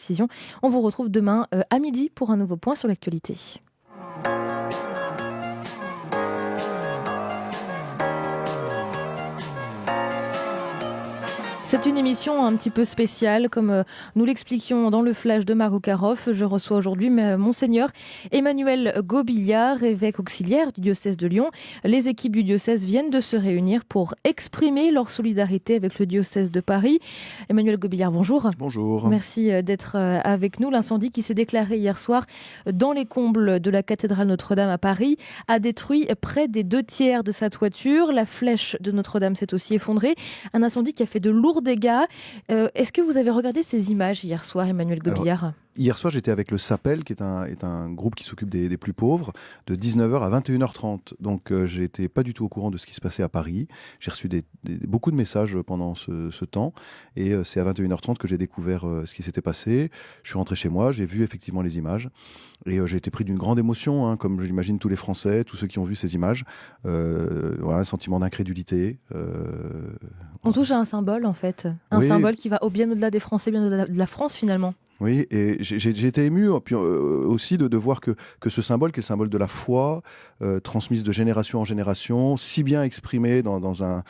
précisions. On vous retrouve demain à midi pour un nouveau point sur l'actualité. C'est une émission un petit peu spéciale, comme nous l'expliquions dans le flash de Margot Karoff. Je reçois aujourd'hui Monseigneur Emmanuel Gobillard, évêque auxiliaire du diocèse de Lyon. Les équipes du diocèse viennent de se réunir pour exprimer leur solidarité avec le diocèse de Paris. Emmanuel Gobillard, bonjour. Bonjour. Merci d'être avec nous. L'incendie qui s'est déclaré hier soir dans les combles de la cathédrale Notre-Dame à Paris a détruit près des 2/3 de sa toiture. La flèche de Notre-Dame s'est aussi effondrée. Un incendie qui a fait de lourds dégâts. Est-ce que vous avez regardé ces images hier soir, Emmanuel Gobillard ? Hier soir, j'étais avec le SAPEL, qui est un groupe qui s'occupe des plus pauvres, de 19h à 21h30. Donc, j'ai n'étais pas du tout au courant de ce qui se passait à Paris. J'ai reçu beaucoup de messages pendant ce temps. Et c'est à 21h30 que j'ai découvert ce qui s'était passé. Je suis rentré chez moi, j'ai vu effectivement les images. Et j'ai été pris d'une grande émotion, hein, comme j'imagine tous les Français, tous ceux qui ont vu ces images. Voilà, un sentiment d'incrédulité. On touche à un symbole, en fait. Un symbole qui va bien au-delà des Français, bien au-delà de la France, finalement. Oui, et j'ai été ému puis, aussi de voir que ce symbole, qui est le symbole de la foi, transmise de génération en génération, si bien exprimé dans un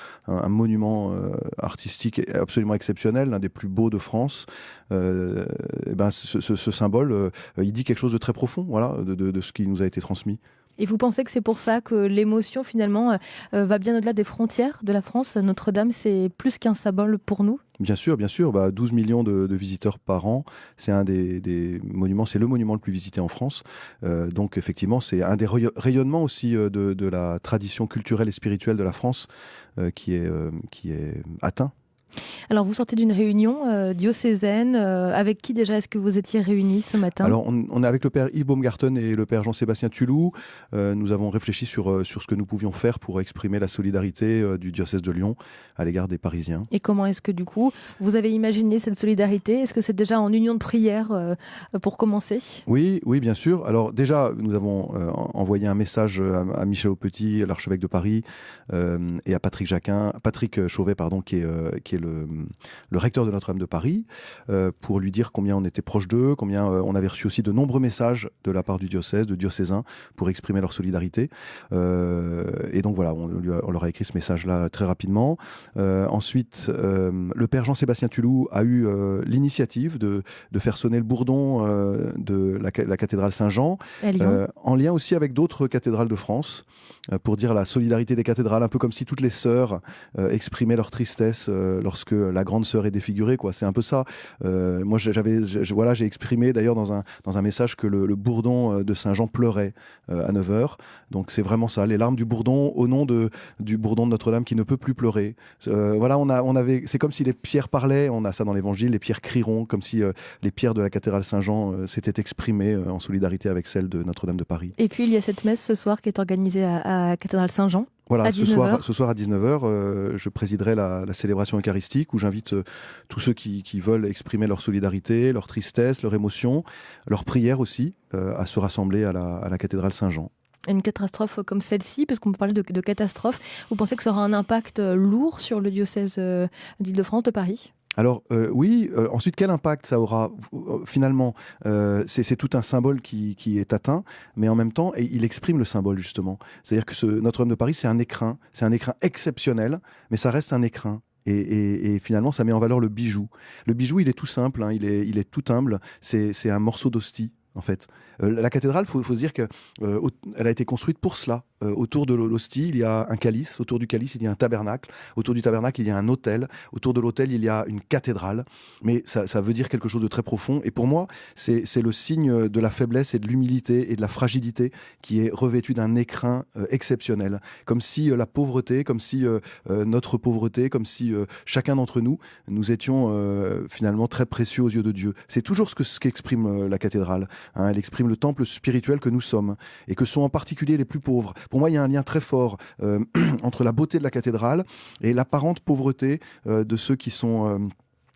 monument artistique absolument exceptionnel, l'un des plus beaux de France, ce symbole, il dit quelque chose de très profond, voilà, de ce qui nous a été transmis. Et vous pensez que c'est pour ça que l'émotion, finalement, va bien au-delà des frontières de la France ? Notre-Dame, c'est plus qu'un symbole pour nous ? Bien sûr, bien sûr. 12 millions de visiteurs par an. C'est un des monuments, c'est le monument le plus visité en France. Donc, effectivement, c'est un des rayonnements aussi de la tradition culturelle et spirituelle de la France qui est atteint. Alors, vous sortez d'une réunion diocésaine. Avec qui déjà est-ce que vous étiez réunis ce matin ? Alors, on est avec le père Yves Baumgarten et le père Jean-Sébastien Tulou. Nous avons réfléchi sur ce que nous pouvions faire pour exprimer la solidarité du diocèse de Lyon à l'égard des Parisiens. Et comment est-ce que, du coup, vous avez imaginé cette solidarité ? Est-ce que c'est déjà en union de prière pour commencer ? Oui, bien sûr. Alors, déjà, nous avons envoyé un message à Michel Aupetit, l'archevêque de Paris, et à Patrick Chauvet, qui est le recteur de Notre-Dame de Paris, pour lui dire combien on était proche d'eux, combien on avait reçu aussi de nombreux messages de la part du diocèse, de diocésains, pour exprimer leur solidarité. Et donc voilà, on leur a écrit ce message-là très rapidement. Ensuite, le père Jean-Sébastien Tulou a eu l'initiative de faire sonner le bourdon de la cathédrale Saint-Jean, en lien aussi avec d'autres cathédrales de France, pour dire la solidarité des cathédrales, un peu comme si toutes les sœurs exprimaient leur tristesse lorsque la grande sœur est défigurée, quoi. C'est un peu ça. Moi, j'ai exprimé d'ailleurs dans un message que le bourdon de Saint-Jean pleurait à 9h. Donc c'est vraiment ça, les larmes du bourdon au nom du bourdon de Notre-Dame qui ne peut plus pleurer. Voilà, c'est comme si les pierres parlaient. On a ça dans l'Évangile, les pierres crieront, comme si les pierres de la cathédrale Saint-Jean s'étaient exprimées en solidarité avec celles de Notre-Dame de Paris. Et puis il y a cette messe ce soir qui est organisée à la cathédrale Saint-Jean. Voilà, ce soir à 19h, je présiderai la célébration eucharistique où j'invite tous ceux qui veulent exprimer leur solidarité, leur tristesse, leur émotion, leur prière aussi, à se rassembler à la cathédrale Saint-Jean. Une catastrophe comme celle-ci, parce qu'on peut parler de catastrophe, vous pensez que ça aura un impact lourd sur le diocèse d'Île-de-France, de Paris ? Alors oui, ensuite quel impact ça aura finalement, c'est tout un symbole qui est atteint, mais en même temps il exprime le symbole justement. C'est-à-dire que Notre-Dame de Paris c'est un écrin exceptionnel, mais ça reste un écrin. Et finalement ça met en valeur le bijou. Le bijou il est tout simple, hein, il est tout humble, c'est un morceau d'hostie. En fait, la cathédrale, faut se dire que elle a été construite pour cela. Autour de l'hostie, il y a un calice. Autour du calice, il y a un tabernacle. Autour du tabernacle, il y a un autel. Autour de l'autel, il y a une cathédrale. Mais ça veut dire quelque chose de très profond. Et pour moi, c'est le signe de la faiblesse et de l'humilité et de la fragilité qui est revêtu d'un écrin exceptionnel. Comme si la pauvreté, comme si notre pauvreté, comme si chacun d'entre nous étions finalement très précieux aux yeux de Dieu. C'est toujours ce qu'exprime la cathédrale. Hein, elle exprime le temple spirituel que nous sommes et que sont en particulier les plus pauvres. Pour moi, il y a un lien très fort entre la beauté de la cathédrale et l'apparente pauvreté de ceux qui sont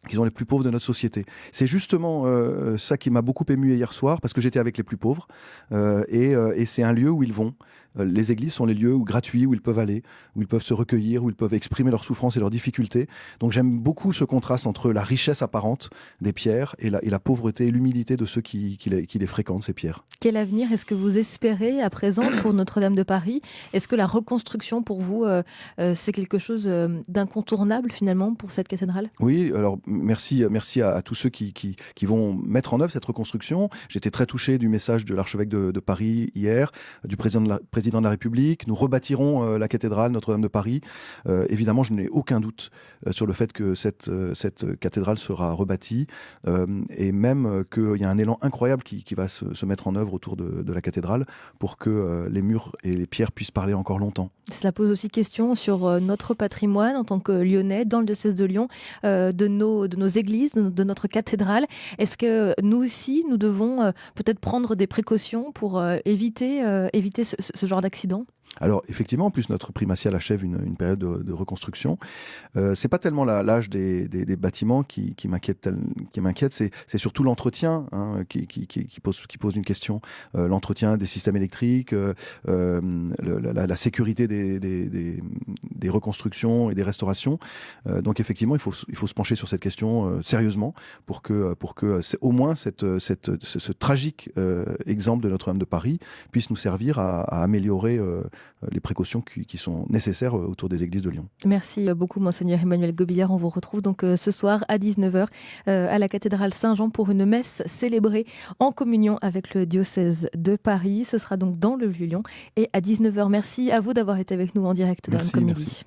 les plus pauvres de notre société. C'est justement ça qui m'a beaucoup ému hier soir, parce que j'étais avec les plus pauvres, et c'est un lieu où ils vont. les églises sont les lieux gratuits où ils peuvent aller, où ils peuvent se recueillir, où ils peuvent exprimer leurs souffrances et leurs difficultés. Donc j'aime beaucoup ce contraste entre la richesse apparente des pierres et la pauvreté et l'humilité de ceux qui les fréquentent, ces pierres. Quel avenir est-ce que vous espérez à présent pour Notre-Dame de Paris? Est-ce que la reconstruction pour vous, c'est quelque chose d'incontournable finalement pour cette cathédrale? Oui, alors merci à tous ceux qui vont mettre en œuvre cette reconstruction. J'étais très touché du message de l'archevêque de Paris hier, du président de la République. Nous rebâtirons la cathédrale Notre-Dame de Paris. Évidemment, je n'ai aucun doute sur le fait que cette cathédrale sera rebâtie et même qu'il y a un élan incroyable qui va se mettre en œuvre autour de la cathédrale pour que les murs et les pierres puissent parler encore longtemps. Cela pose aussi question sur notre patrimoine en tant que Lyonnais, dans le diocèse de Lyon, de nos églises, de notre cathédrale. Est-ce que nous aussi, nous devons peut-être prendre des précautions pour éviter ce genre d'accident? Alors effectivement, en plus notre primatial achève une période de reconstruction. C'est pas tellement l'âge des bâtiments qui m'inquiète, c'est surtout l'entretien qui pose une question. L'entretien des systèmes électriques, la sécurité des reconstructions et des restaurations. Donc effectivement, il faut se pencher sur cette question sérieusement pour que au moins ce tragique exemple de Notre-Dame de Paris puisse nous servir à améliorer les précautions qui sont nécessaires autour des églises de Lyon. Merci beaucoup, Monseigneur Emmanuel Gobillard. On vous retrouve donc ce soir à 19h à la cathédrale Saint-Jean pour une messe célébrée en communion avec le diocèse de Paris. Ce sera donc dans le Vieux-Lyon et à 19h. Merci à vous d'avoir été avec nous en direct dans le Comédie.